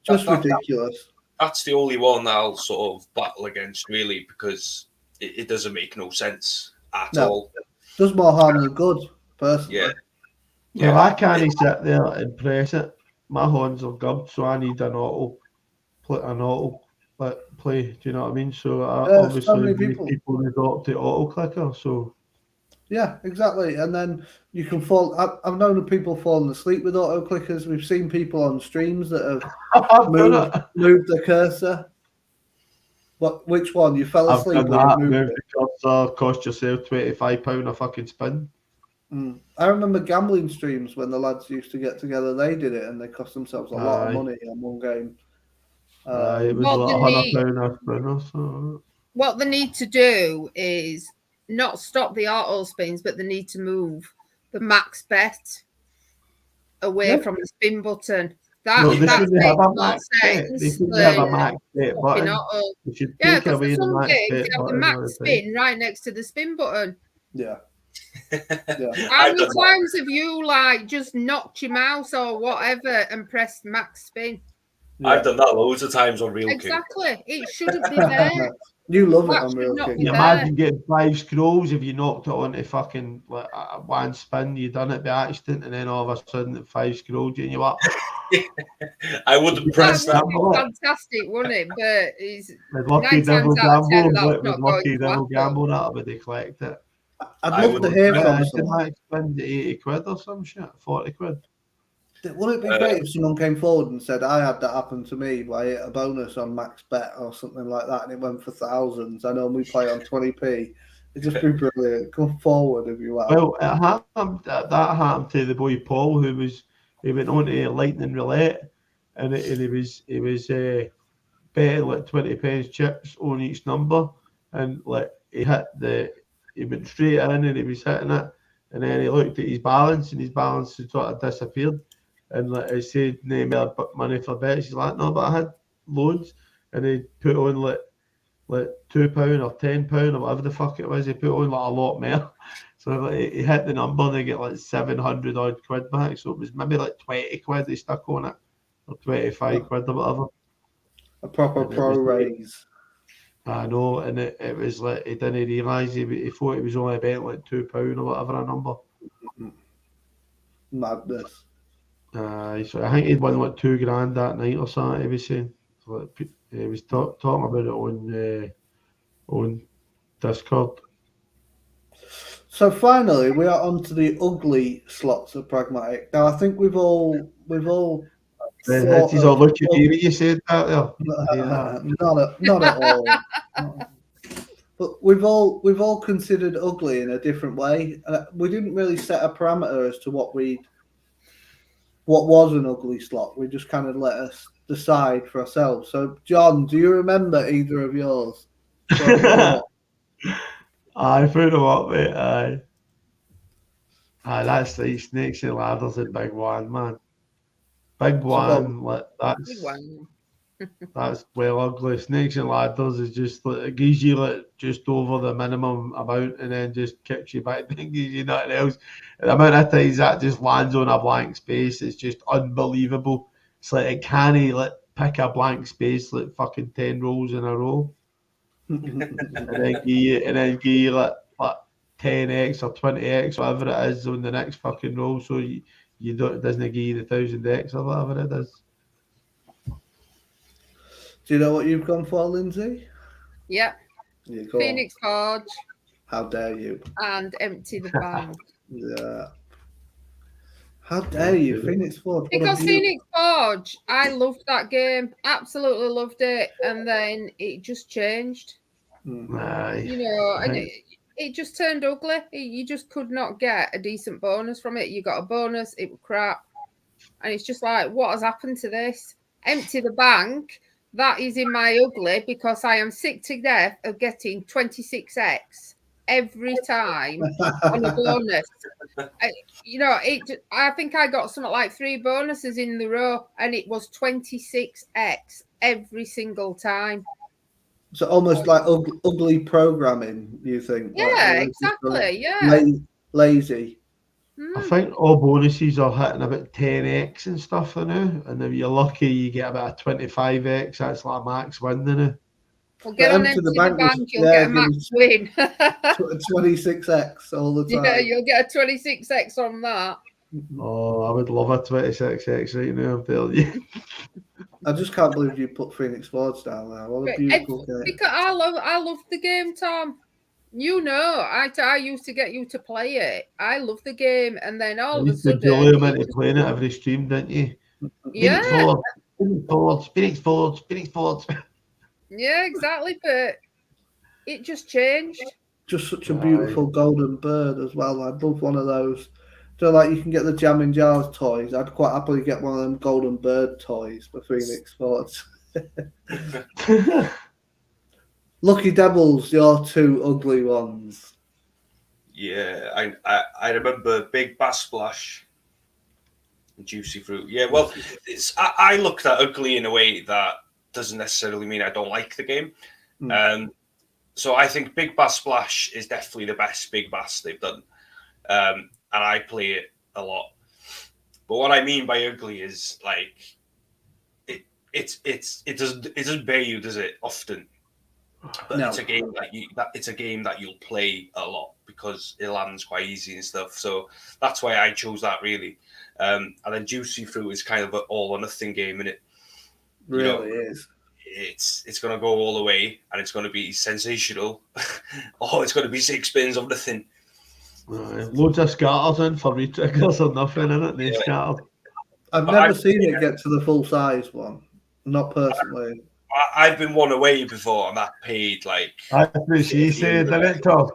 just ridiculous. That's the only one I'll sort of battle against, really, because it doesn't make no sense at all. It does more harm than good, personally. Yeah. Well, I can't sit there and press it. My hands are gubbed, so I need an auto play. Do you know what I mean? So obviously, so many people resort to auto clicker. So yeah, exactly. And then you can fall. I've known of people falling asleep with auto clickers. We've seen people on streams that have moved the cursor. Which one? You fell asleep? I've done that. Moved the cursor, cost yourself £25 a fucking spin. I remember gambling streams when the lads used to get together. They did it, and they cost themselves a lot of money on one game. It was like £100 a spin or so. What they need to do is not stop the auto spins, but they need to move the max bet away from the spin button. They shouldn't have a max bet. They shouldn't have a max bet button. They should take away the max bet button. Have the max spin right next to the spin button. Yeah. How many times have you just knocked your mouse or whatever and pressed max spin? Yeah. I've done that loads of times on Real King. Exactly. It shouldn't be there. You love it on Real King. You imagine getting 5 scrolls if you knocked it onto fucking one spin, you done it by accident, and then all of a sudden 5 scrolls and you what? I wouldn't press that. Fantastic, wouldn't it? But it's with Lucky Devil Gamble, with Lucky Devil Gamble, that would they collect it. I'd love to hear from someone. Max spend 80 quid or some shit, 40 quid. Wouldn't it be great if someone came forward and said, I had that happen to me, but I hit a bonus on max bet or something like that, and it went for thousands. I normally play on 20p. It'd just be brilliant. Come forward if you are. Well, that happened to the boy Paul, he went on to Lightning Roulette, and he was betting like 20p chips on each number, and like he went straight in and he was hitting it, and then he looked at his balance, and his balance had sort of disappeared. And like I said, no more money for bets. He's like, no, but I had loads, and he put on like £2 or £10 or whatever the fuck it was. He put on like a lot more. So like, he hit the number, and they get like 700 odd quid back. So it was maybe like 20 quid he stuck on it, or 25 quid or whatever. A proper pro raise. I know, and it was like he didn't realise he thought he was only betting like £2 or whatever a number. Madness. So I think he'd won like £2,000 that night or something. He was saying He was talking about it on Discord. So finally, we are on to the ugly slots of Pragmatic. Now, I think we've all thought He's all of looking at you when you said that there. not at all. But we've all considered ugly in a different way. We didn't really set a parameter as to what was an ugly slot. We just kind of let us decide for ourselves. So, John, do you remember either of yours? I put them up, mate. That's like Snakes and Ladders and Big One, man. Big One, that's well ugly. Snakes and Ladders is just like it gives you like just over the minimum amount and then just kicks you back and gives you nothing else. And the amount of times that just lands on a blank space is just unbelievable. It's like it can't like pick a blank space like fucking 10 rolls in a row. and then give you like 10x or 20x, whatever it is on the next fucking roll, so you don't, it doesn't give you the 1000x or whatever it is. Do you know what you've gone for, Lindsay? Yep. Phoenix Forge. How dare you? And Empty the Bank. Yeah. How dare you, Phoenix Forge? Because Phoenix Forge, I loved that game. Absolutely loved it. And then it just changed. You know, and it just turned ugly. You just could not get a decent bonus from it. You got a bonus, it was crap. And it's just like, what has happened to this? Empty the Bank. That is in my ugly because I am sick to death of getting 26x every time on a bonus. I think I got something like 3 bonuses in the row and it was 26x every single time. So almost like ugly programming, you think? Yeah, like, exactly. Yeah. Lazy. I think all bonuses are hitting about 10x and stuff now, and if you're lucky, you get about a 25x. That's like a max win now. Well, get on Empty the Bank, you'll get a max win. 26x all the time. Yeah, you'll get a 26x on that. Oh, I would love a 26x right now, I'm telling you. I just can't believe you put Phoenix Forge down there. What a beautiful game. Because I love the game, Tom. You know, I used to get you to play it. I love the game, and then all of a sudden, you used to bully him into playing it every stream, didn't you? Yeah. Phoenix Forge. Yeah, exactly. But it just changed. Just such a beautiful golden bird as well. I'd love one of those. So, like, you can get the Jam in Jars toys. I'd quite happily get one of them golden bird toys for Phoenix Forge. Lucky Devils, your 2 ugly ones. Yeah, I remember Big Bass Splash and Juicy Fruit. Yeah, well, I look at ugly in a way that doesn't necessarily mean I don't like the game. So I think Big Bass Splash is definitely the best Big Bass they've done. And I play it a lot. But what I mean by ugly is like it doesn't pay you, does it? Often. But no. It's a game that you'll play a lot because it lands quite easy and stuff. So that's why I chose that really. And then Juicy Fruit is kind of an all or nothing game, and it really is. It's going to go all the way, and it's going to be sensational, or it's going to be 6 spins of nothing. Loads of scatters in for re-triggers or nothing in it. They scattered. I've never seen it get to the full size one. Not personally. I've been one away before, and that paid like. That's what she said, didn't it, Tom?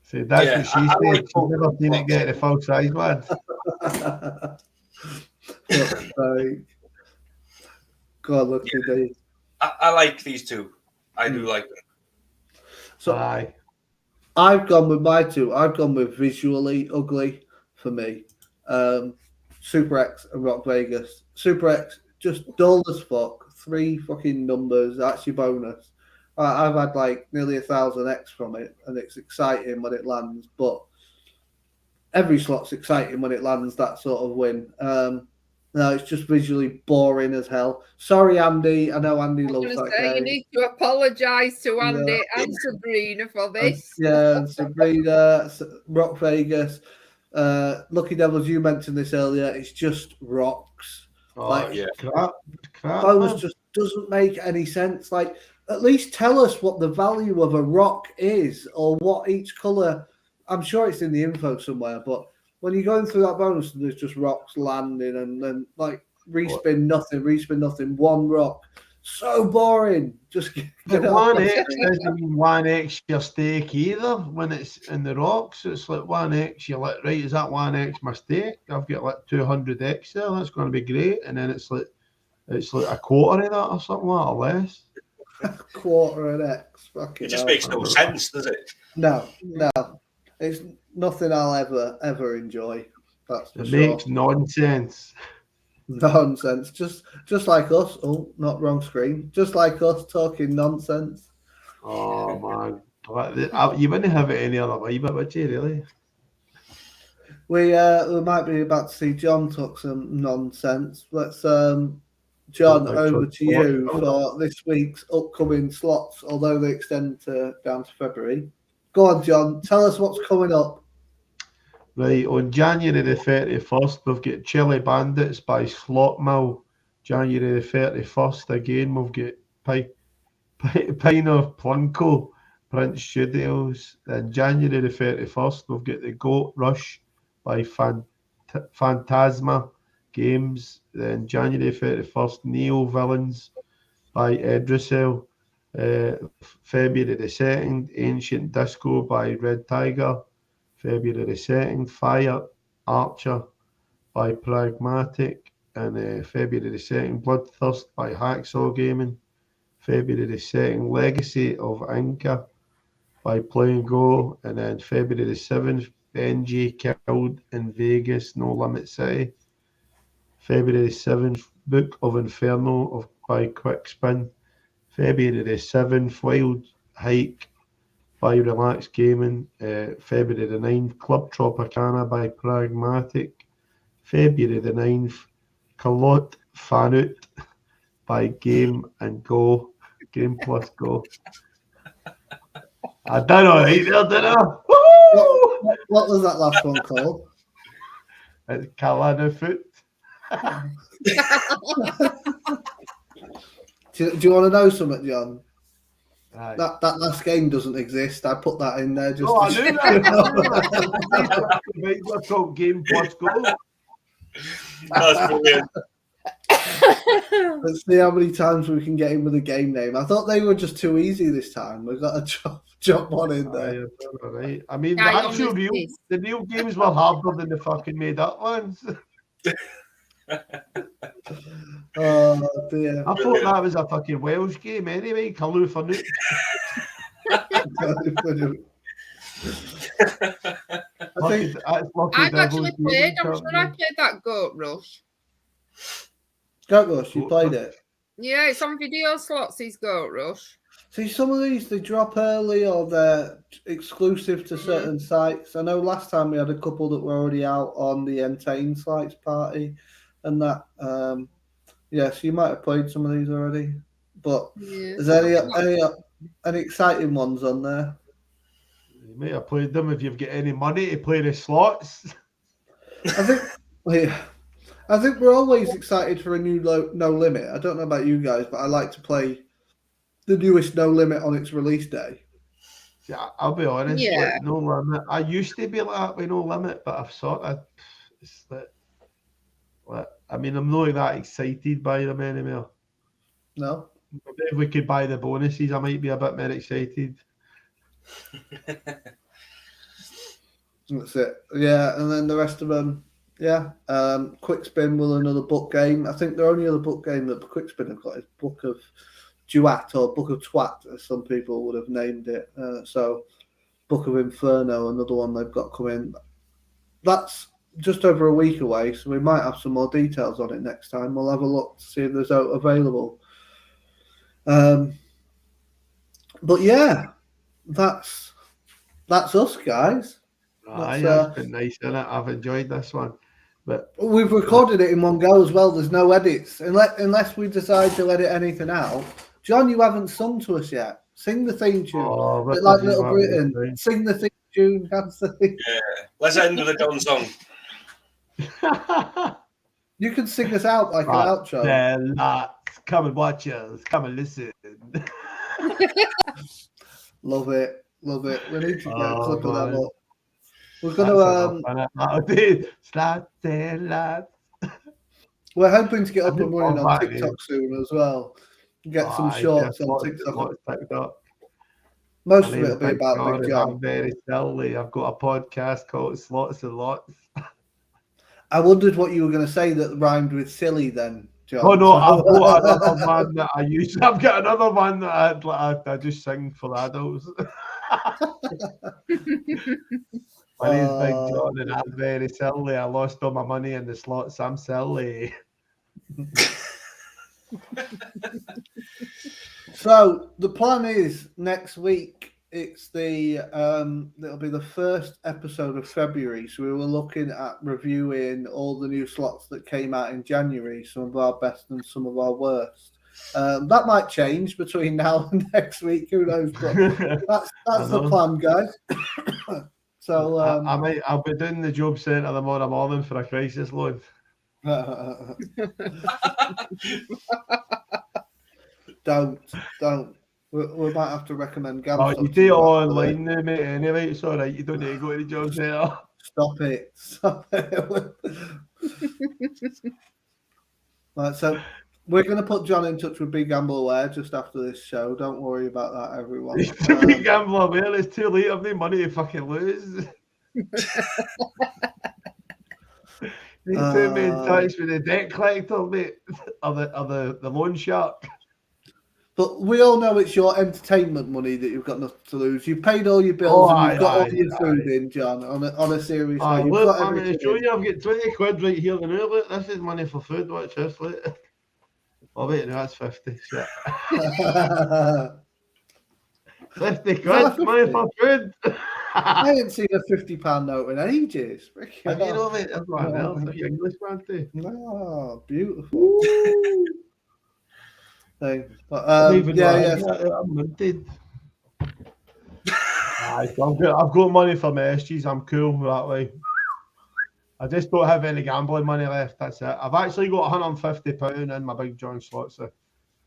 See, that's what she said. Like she's never seen it get the full size one. God, look at these. I like these 2. I do like them. So I've gone with my 2. I've gone with visually ugly for me. Super X and Rock Vegas. Super X, just dull as fuck. 3 fucking numbers. That's your bonus. I've had like nearly 1,000x from it, and it's exciting when it lands. But every slot's exciting when it lands. That sort of win. No, it's just visually boring as hell. Sorry, Andy. I know Andy loves that game. You need to apologise to Andy and Sabrina for this. And Sabrina, Rock Vegas. Lucky Devils, you mentioned this earlier. It's just rocks. Oh, Like, yeah. crap, bonus man. just doesn't make any sense. Like, at least tell us what the value of a rock is or what each colour. I'm sure it's in the info somewhere, but when you're going through that bonus, there's just rocks landing and then like respin nothing, one rock. So boring. Just But get off 1x the screen. doesn't mean 1x your stake either when it's in the rocks. It's like 1x, you're like, right, is that 1x my stake? I've got like 200x there, that's going to be great. And then it's like a quarter of that or something like that, or less. Quarter an X. Fucking It just hell. makes no sense, does it? No. It's nothing I'll ever enjoy. That's for It sure. makes nonsense. Nonsense. Just like us. Oh, not wrong screen. Just like us talking nonsense. Oh, man. You wouldn't have it any other way, but would you really? We might be about to see John talk some nonsense. Let's John, over to you for this week's upcoming slots, although they extend down to February. Go on, John. Tell us what's coming up. Right, on January the 31st, we've got Chili Bandits by Slot Mill. January the 31st, again, we've got Pine of Plunko, Prince Studios. Then January the 31st, we've got The Goat Rush by Phantasma Games. Then January 31st, Neo Villains by Edricel. February the 2nd, Ancient Disco by Red Tiger. February the 2nd, Fire Archer by Pragmatic. And February the 2nd, Bloodthirst by Hacksaw Gaming. February the 2nd, Legacy of Inca by Play and Go. And then February the 7th, Benji Killed in Vegas, No Limit City. February the 7th, Book of Inferno by Quickspin. February the 7th, Wild Hike by Relax Gaming. February the 9th, Club Tropicana by Pragmatic. February the 9th, Kalot Fanut by Game and Go. Game Plus Go. I done all right there, didn't I? What was that last one called? It's Kalanafoot. Do you want to know something, John? Aye. That last game doesn't exist. I put that in there just I to knew that. Let's talk Game Plus Go. That's brilliant. Let's see how many times we can get in with a game name. I thought they were just too easy this time. We've got to jump one in there. All right. I mean, Yeah, the real games were harder than the fucking made up ones. Oh dear. I thought that was a fucking Welsh game anyway. Callooh for Newt. I think I've actually played. I'm sure I played that Goat Rush. Goat Rush, you played it? Yeah, it's on video slots. These Goat Rush. See, some of these they drop early or they're exclusive to certain sites. I know last time we had a couple that were already out on the Entain sites party, and that. Yes, you might have played some of these already, but is there any exciting ones on there? You might have played them if you've got any money to play the slots. I think we're always excited for a new No Limit. I don't know about you guys, but I like to play the newest No Limit on its release day. Yeah, I'll be honest. Yeah. Like, No Limit. I used to be like that with No Limit, but I've sort of. It's like, I mean, I'm not that excited by them anymore. No. Maybe if we could buy the bonuses, I might be a bit more excited. That's it. Yeah, and then the rest of them, yeah. Quickspin will another book game. I think the only other book game that Quickspin have got is Book of Duat or Book of Twat, as some people would have named it. So Book of Inferno, another one they've got coming. That's just over a week away, so we might have some more details on it next time. We'll have a look to see if there's out available. But yeah, that's us, guys. It's been nice, isn't it? I've enjoyed this one. But we've recorded it in one go as well. There's no edits unless we decide to edit anything out. John, you haven't sung to us yet. Sing the theme tune. Like Little Britain. Sing the theme tune. Yeah. Let's end with a John song. You can sing us out like an outro. Come and watch us. Come and listen. Love it. We need to get a clip of them up. We're That'll gonna do. Slots and lots. we're hoping to get I up and didn't running want on that, TikTok soon as well. Get some shorts on TikTok. Most of it will be about Big John. I'm very silly. I've got a podcast called Slots and Lots. I wondered what you were going to say that rhymed with silly then, John. Oh no, I've got another one that I use. I've got another one that I just sing for adults. My name's Big John and I'm very silly. I lost all my money in the slots. I'm silly. So the plan is next week. It's it'll be the first episode of February. So we were looking at reviewing all the new slots that came out in January, some of our best and some of our worst. That might change between now and next week. Who knows? But that's the plan, guys. So I'll be doing the job centre tomorrow morning for a crisis loan. Don't. We might have to recommend GamStop. You do it online now, mate. Anyway, it's all right. You don't need to go to the job centre. Stop it. Right, so we're going to put John in touch with Big Gamble Aware just after this show. Don't worry about that, everyone. Big Gamble Aware, it's too late. I've no money to fucking lose. Need to put me in touch with the debt collector, mate, or the loan shark. But we all know it's your entertainment money that you've got nothing to lose. You've paid all your bills and you've got all your food in, John, on a serious note. Look, I'm going to show you. I've got 20 quid right here and now. Look, this is money for food. Watch this, look. Oh, wait, no, that's 50. Shit. 50 quid, money for food. I ain't seen a £50 note in ages. Have you know, mate? That's what else. That's English, man, too. Oh, beautiful. Thing. But, I'm minted. I've got money for my SGs. I'm cool that way. I just don't have any gambling money left. That's it. I've actually got £150 in my Big John Slots.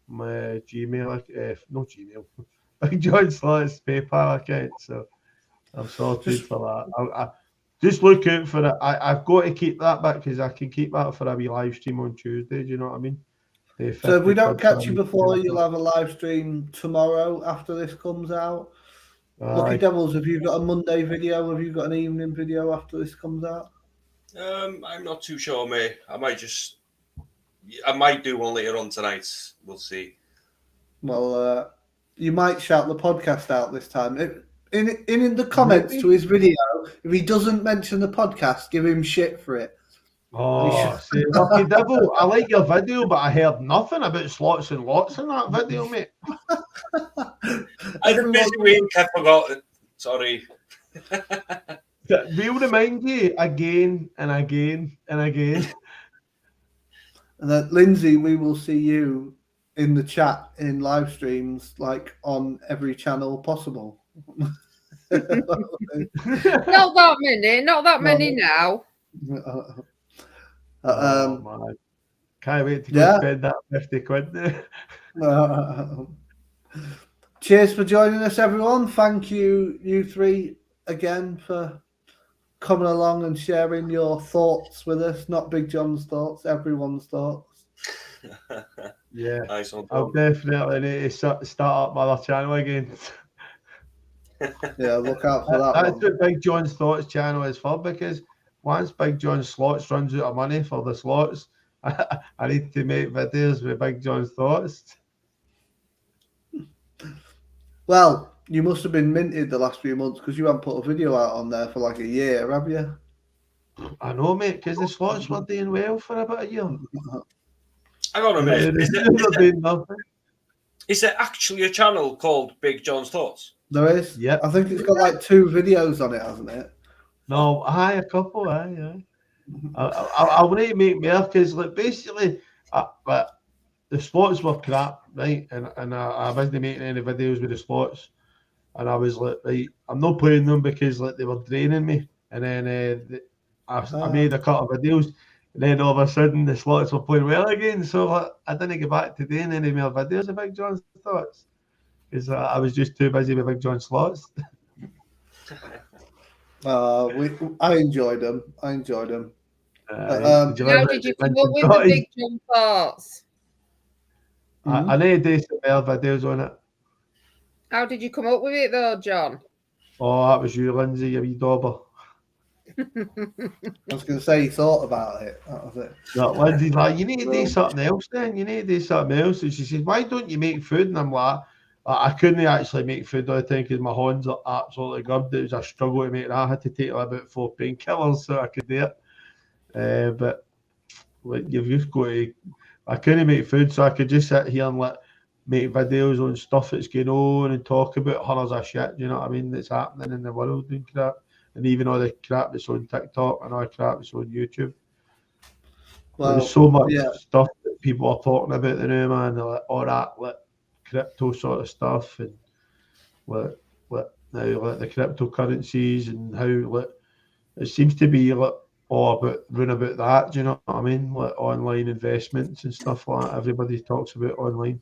My Gmail, not Gmail. Big John Slots PayPal account. So I'm sorted for that. I just look out for it. I've got to keep that back because I can keep that for a wee live stream on Tuesday. Do you know what I mean? So if we don't catch you before, you'll have a live stream tomorrow after this comes out. Lucky Devils, have you got a Monday video? Have you got an evening video after this comes out? I'm not too sure, mate. I might do one later on tonight. We'll see. Well, you might shout the podcast out this time. In the comments to his video, if he doesn't mention the podcast, give him shit for it. Oh, see, Lucky Devil, I like your video, but I heard nothing about slots and lots in that video, mate. I've been busy waiting, I forgot it. Sorry. We'll remind you again and again and again. And then, Lindsay, we will see you in the chat in live streams, like on every channel possible. Not that many now. Man. Can't wait to go spend that 50 quid there. Cheers for joining us, everyone. Thank you, you three, again for coming along and sharing your thoughts with us. Not Big John's thoughts, everyone's thoughts. Yeah, nice one, I'll definitely need to start up my other channel again. Yeah, look out for that. That's what Big John's Thoughts channel is for, because once Big John's Slots runs out of money for the slots, I need to make videos with Big John's Thoughts. Well, you must have been minted the last few months because you haven't put a video out on there for like a year, have you? I know, mate, because the slots were doing well for about a year. Hang on a minute. Is there actually a channel called Big John's Thoughts? There is. Yep. I think it's got like 2 videos on it, hasn't it? No, a couple, aye. I'll need to make more because, like, basically, but the slots were crap, right? And I wasn't making any videos with the slots, and I was like, right, I'm not playing them because like they were draining me. And then I made a couple of videos. And then all of a sudden the slots were playing well again. So like, I didn't get back to doing any more videos of Big John's thoughts because I was just too busy with Big John slots. I enjoyed them. Did you How ever did you come mention up with the John's? Big John thoughts? I need to do some more videos on it. How did you come up with it though, John? Oh, that was you, Lindsay, you wee dauber. I was going to say you thought about it. That was it. No, Lindsay's like, you need to do something else then. You need to do something else. And she says, why don't you make food? And I'm like, I couldn't actually make food all the time because my hands are absolutely good. It was a struggle to make that. I had to take about 4 painkillers so I could do it. But like, you've just got to, I couldn't make food, so I could just sit here and make videos on stuff that's going on and talk about hundreds of shit, you know what I mean, that's happening in the world and crap. And even all the crap that's on TikTok and all the crap that's on YouTube. Well, there's so much stuff that people are talking about the new man, like all that like crypto sort of stuff, and like now like the cryptocurrencies and how like it seems to be like all about run about that. Do you know what I mean? Like online investments and stuff like that. Everybody talks about online.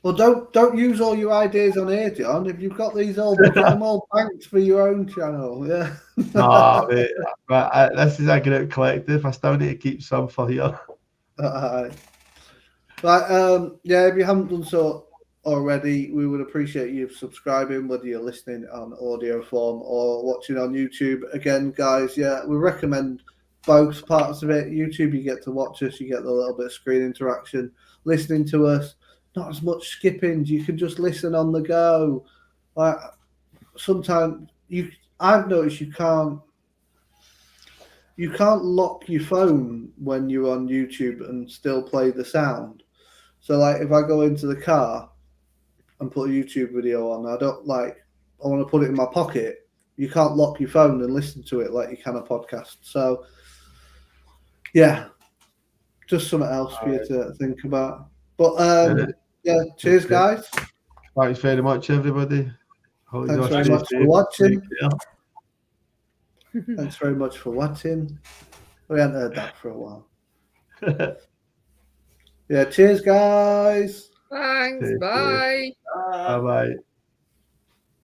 Well, don't use all your ideas on here, John. If you've got these all, get them all banked for your own channel. Yeah. No, mate, but this is a great collective. I still need to keep some for here. Right. Yeah. If you haven't done so already, we would appreciate you subscribing, whether you're listening on audio form or watching on YouTube. Again, guys, yeah, we recommend both parts of it. YouTube, you get to watch us, you get the little bit of screen interaction. Listening to us, not as much skipping. You can just listen on the go. Like sometimes I've noticed you can't lock your phone when you're on YouTube and still play the sound. So like if I go into the car and put a YouTube video on, I want to put it in my pocket. You can't lock your phone and listen to it like you can a podcast. So yeah, just something else for you to think about. But yeah, cheers, guys. Thanks very much, everybody. Thanks very much for watching. Thanks very much for watching. We haven't heard that for a while. Yeah, cheers, guys. Thanks. Bye. Bye bye.